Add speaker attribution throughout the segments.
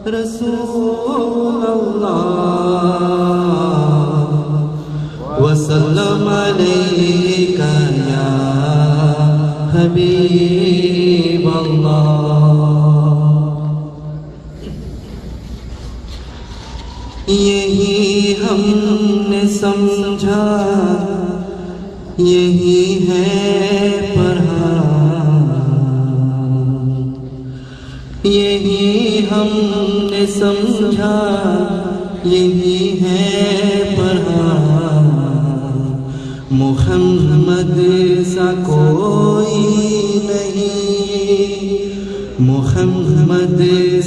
Speaker 1: رسول اللہ وسلم علیک یا حبیب اللہ۔ یہی ہم نے سمجھا یہی ہے پڑھا، یہی ہم نے سمجھا یہی ہے پڑھا، محمد سا کوئی نہیں، محمد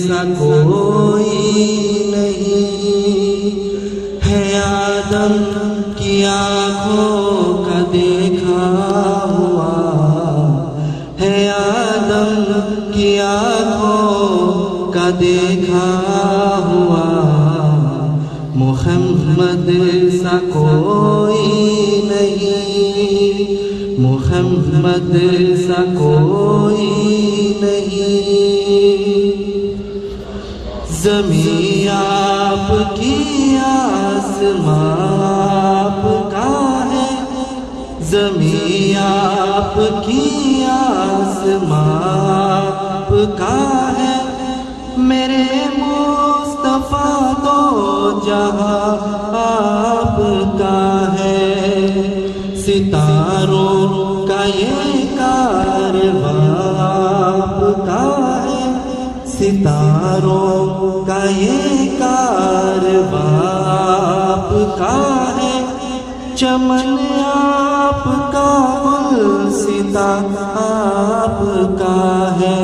Speaker 1: سا کوئی نہیں، ہے آدم کی آنکھوں کا دیکھا ہوا، ہے آدم کی آنکھوں کا دیکھا ہوا، محمد سا کوئی نہیں، محمد سا کوئی نہیں۔ زمین آپ کی آسمان آپ کا ہے، زمین آپ کی آسمان آپ کا ہے، میرے مصطفیٰ تو جہاں آپ کا ہے، ستاروں کا یہ کارواں آپ کا ہے، ستاروں کا یہ کارواں آپ کا ہے، چمن آپ کا گلستاں آپ کا ہے،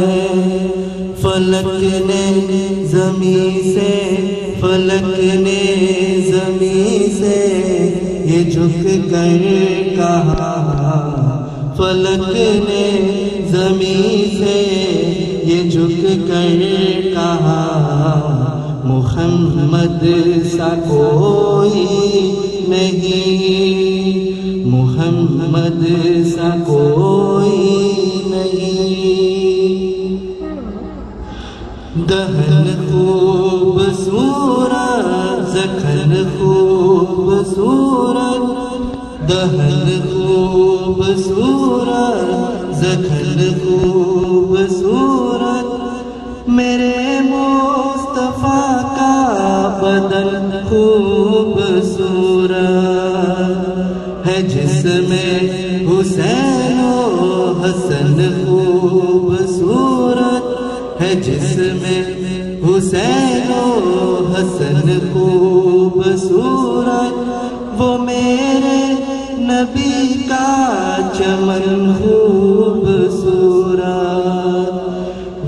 Speaker 1: فلک نے زمین سے، فلک نے زمین سے یہ جھک کر کہا، فلک نے زمین سے یہ جھک کر کہا، محمد سا کوئی نہیں، محمد سا کوئی نہیں۔ دہن خوبصورت زخن خوبصورت، دہن خوبصورت زخن خوبصورت، میرے مصطفیٰ کا بدن خوبصورت ہے، جسم حسین و حسن خوبصورت ہے، جسم حسین و حسن خوبصورت، وہ میرے نبی کا چمن خوبصورت،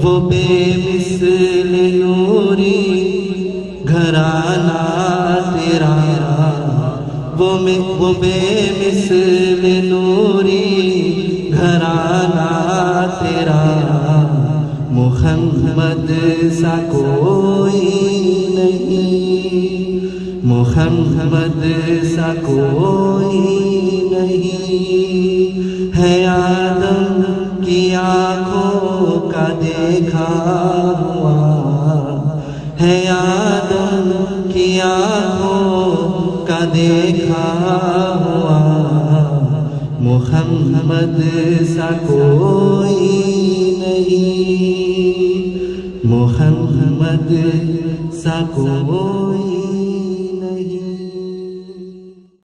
Speaker 1: وہ بے مثل نوری گھرانہ تیرا، وہ بے مثل نوری گھرانہ تیرا، محمد سا کوئی نہیں، محمد سا کوئی نہیں، ہے آدم کی آنکھوں کا دیکھا ہوا، ہے آدم کی آنکھوں کا دیکھا ہوا، محمد سا کوئی نہیں، محمد سا کوئی